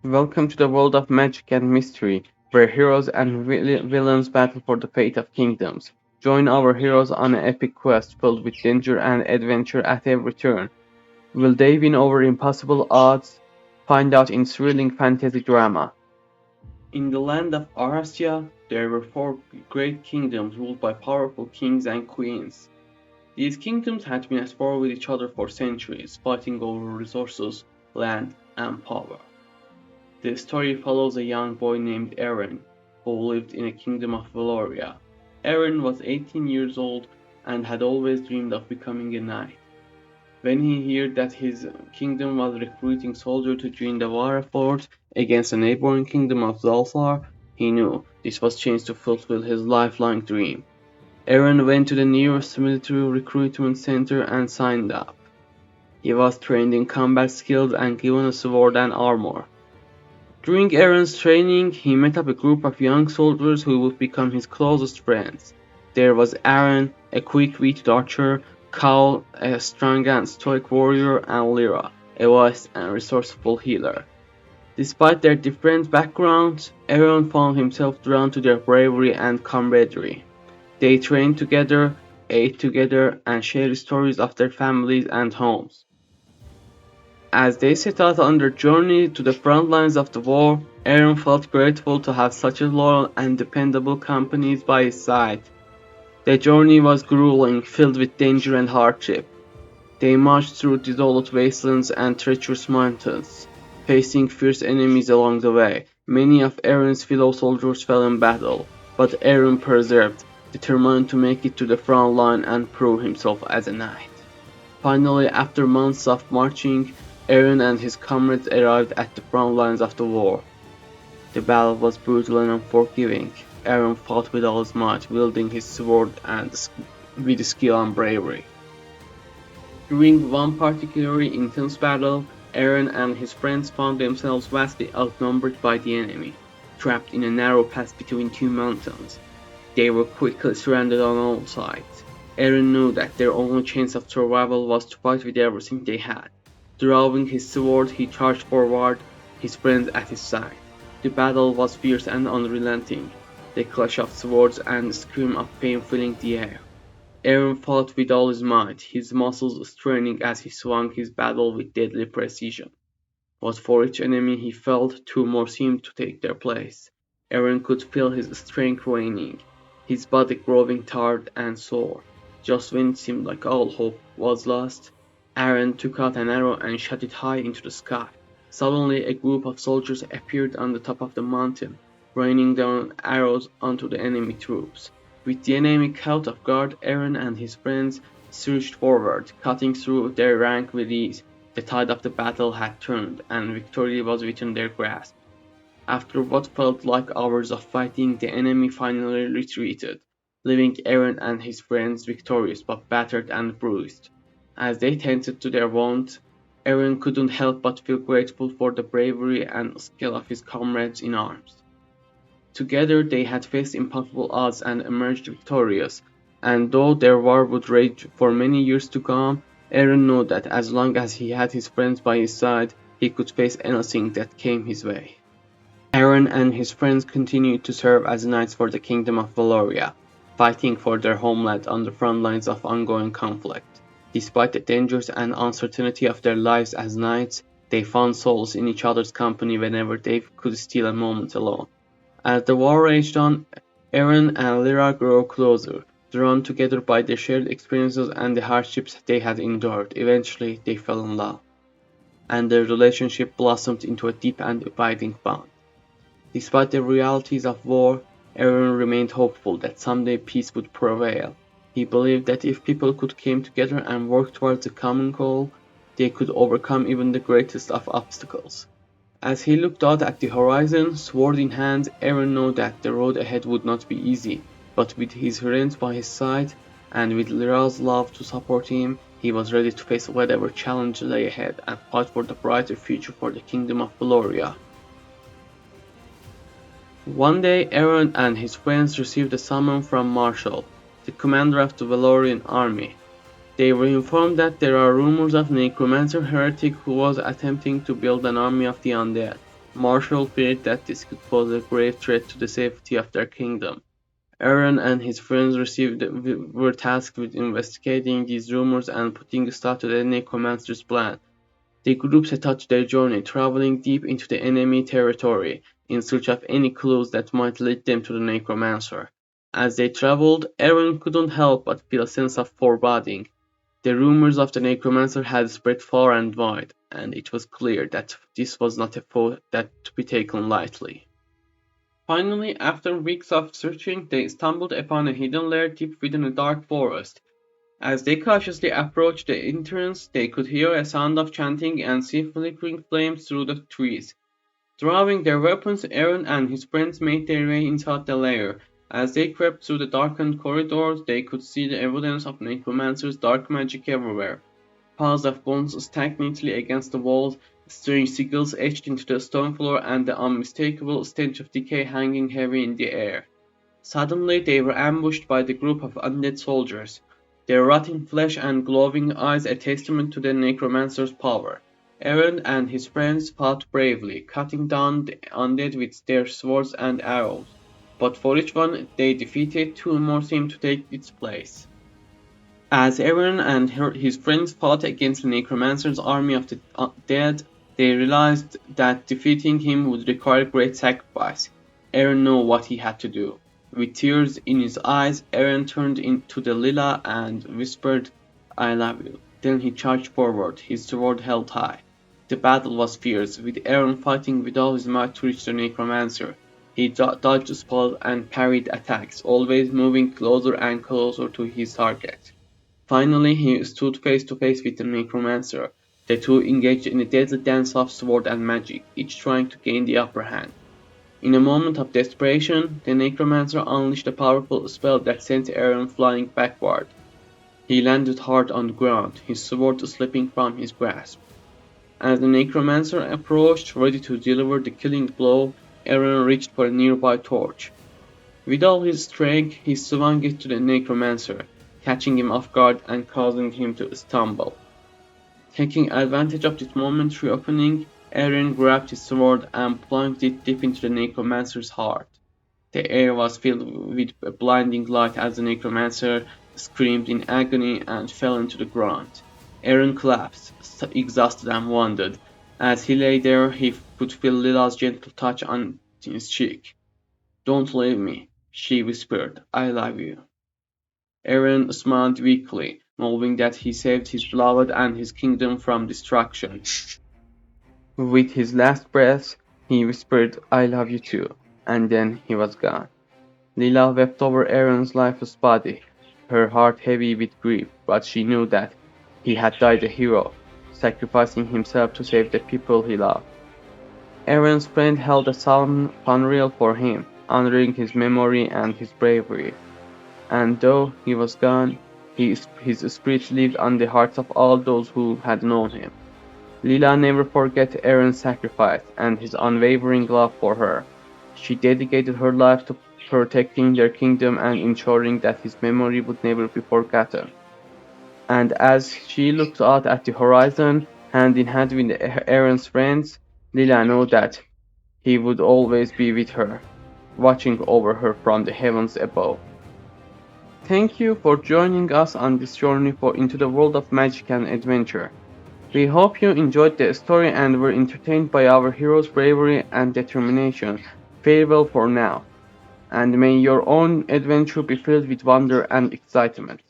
Welcome to the world of magic and mystery, where heroes and villains battle for the fate of kingdoms. Join our heroes on an epic quest filled with danger and adventure at every turn. Will they win over impossible odds? Find out in thrilling fantasy drama. In the land of Arastia, there were four great kingdoms ruled by powerful kings and queens. These kingdoms had been at war with each other for centuries, fighting over resources, land, and power. The story follows a young boy named Aaron, who lived in a kingdom of Valoria. Aaron was 18 years old and had always dreamed of becoming a knight. When he heard that his kingdom was recruiting soldiers to join the war effort against the neighboring kingdom of Zalfar, he knew this was chance to fulfill his lifelong dream. Aaron went to the nearest military recruitment center and signed up. He was trained in combat skills and given a sword and armor. During Aaron's training, he met up a group of young soldiers who would become his closest friends. There was Aaron, a quick-witted archer, Cal, a strong and stoic warrior, and Lyra, a wise and resourceful healer. Despite their different backgrounds, Aaron found himself drawn to their bravery and camaraderie. They trained together, ate together, and shared stories of their families and homes. As they set out on their journey to the front lines of the war, Aaron felt grateful to have such a loyal and dependable company by his side. The journey was grueling, filled with danger and hardship. They marched through desolate wastelands and treacherous mountains, facing fierce enemies along the way. Many of Aaron's fellow soldiers fell in battle, but Aaron persevered, determined to make it to the front line and prove himself as a knight. Finally, after months of marching, Aaron and his comrades arrived at the front lines of the war. The battle was brutal and unforgiving. Aaron fought with all his might, wielding his sword and with skill and bravery. During one particularly intense battle, Aaron and his friends found themselves vastly outnumbered by the enemy, trapped in a narrow pass between two mountains. They were quickly surrounded on all sides. Aaron knew that their only chance of survival was to fight with everything they had. Drawing his sword, he charged forward, his friends at his side. The battle was fierce and unrelenting, the clash of swords and the scream of pain filling the air. Aaron fought with all his might, his muscles straining as he swung his battle with deadly precision. But for each enemy he felt, two more seemed to take their place. Aaron could feel his strength waning, his body growing tired and sore. Just when it seemed like all hope was lost, Aaron took out an arrow and shot it high into the sky. Suddenly, a group of soldiers appeared on the top of the mountain, raining down arrows onto the enemy troops. With the enemy caught off guard, Aaron and his friends surged forward, cutting through their rank with ease. The tide of the battle had turned, and victory was within their grasp. After what felt like hours of fighting, the enemy finally retreated, leaving Aaron and his friends victorious but battered and bruised. As they tended to their wounds, Aaron couldn't help but feel grateful for the bravery and skill of his comrades in arms. Together they had faced impossible odds and emerged victorious, and though their war would rage for many years to come, Aaron knew that as long as he had his friends by his side, he could face anything that came his way. Aaron and his friends continued to serve as knights for the Kingdom of Valoria, fighting for their homeland on the front lines of ongoing conflict. Despite the dangers and uncertainty of their lives as knights, they found solace in each other's company whenever they could steal a moment alone. As the war raged on, Aaron and Lyra grew closer, drawn together by their shared experiences and the hardships they had endured. Eventually, they fell in love, and their relationship blossomed into a deep and abiding bond. Despite the realities of war, Aaron remained hopeful that someday peace would prevail. He believed that if people could come together and work towards a common goal, they could overcome even the greatest of obstacles. As he looked out at the horizon, sword in hand, Aaron knew that the road ahead would not be easy, but with his friends by his side, and with Lyra's love to support him, he was ready to face whatever challenge lay ahead and fight for the brighter future for the Kingdom of Valoria. One day, Aaron and his friends received a summon from Marshall, the commander of the Valorian army. They were informed that there are rumors of a necromancer heretic who was attempting to build an army of the undead. Marshall feared that this could pose a grave threat to the safety of their kingdom. Aaron and his friends were tasked with investigating these rumors and putting a stop to the necromancer's plan. The group set out their journey, traveling deep into the enemy territory in search of any clues that might lead them to the necromancer. As they traveled, Aaron couldn't help but feel a sense of foreboding. The rumors of the necromancer had spread far and wide, and it was clear that this was not a foe that to be taken lightly. Finally, after weeks of searching, they stumbled upon a hidden lair deep within a dark forest. As they cautiously approached the entrance, they could hear a sound of chanting and see flickering flames through the trees. Drawing their weapons, Aaron and his friends made their way inside the lair. As they crept through the darkened corridors, they could see the evidence of necromancer's dark magic everywhere. Piles of bones stacked neatly against the walls, strange sigils etched into the stone floor, and the unmistakable stench of decay hanging heavy in the air. Suddenly they were ambushed by the group of undead soldiers, their rotting flesh and glowing eyes a testament to the necromancer's power. Aaron and his friends fought bravely, cutting down the undead with their swords and arrows. But for each one they defeated, two more seemed to take its place. As Aaron and his friends fought against the necromancer's army of the dead, they realized that defeating him would require great sacrifice. Aaron knew what he had to do. With tears in his eyes, Aaron turned into the Lila and whispered, "I love you." Then he charged forward, his sword held high. The battle was fierce, with Aaron fighting with all his might to reach the necromancer. He dodged spells and parried attacks, always moving closer and closer to his target. Finally, he stood face to face with the necromancer. The two engaged in a deadly dance of sword and magic, each trying to gain the upper hand. In a moment of desperation, the necromancer unleashed a powerful spell that sent Aaron flying backward. He landed hard on the ground, his sword slipping from his grasp. As the necromancer approached, ready to deliver the killing blow, Aaron reached for a nearby torch. With all his strength, he swung it to the necromancer, catching him off guard and causing him to stumble. Taking advantage of this momentary opening, Aaron grabbed his sword and plunged it deep into the necromancer's heart. The air was filled with a blinding light as the necromancer screamed in agony and fell into the ground. Aaron collapsed, exhausted and wounded. As he lay there, he could feel Lila's gentle touch on his cheek. "Don't leave me," she whispered. "I love you." Aaron smiled weakly, knowing that he saved his beloved and his kingdom from destruction. With his last breath, he whispered, "I love you too," and then he was gone. Lila wept over Aaron's lifeless body, her heart heavy with grief, but she knew that he had died a hero, sacrificing himself to save the people he loved. Aaron's friend held a solemn funeral for him, honoring his memory and his bravery. And though he was gone, his spirit lived on the hearts of all those who had known him. Lila never forgot Aaron's sacrifice and his unwavering love for her. She dedicated her life to protecting their kingdom and ensuring that his memory would never be forgotten. And as she looked out at the horizon, hand in hand with Aaron's friends, Lila knew that he would always be with her, watching over her from the heavens above. Thank you for joining us on this journey into the world of magic and adventure. We hope you enjoyed the story and were entertained by our heroes' bravery and determination. Farewell for now, and may your own adventure be filled with wonder and excitement.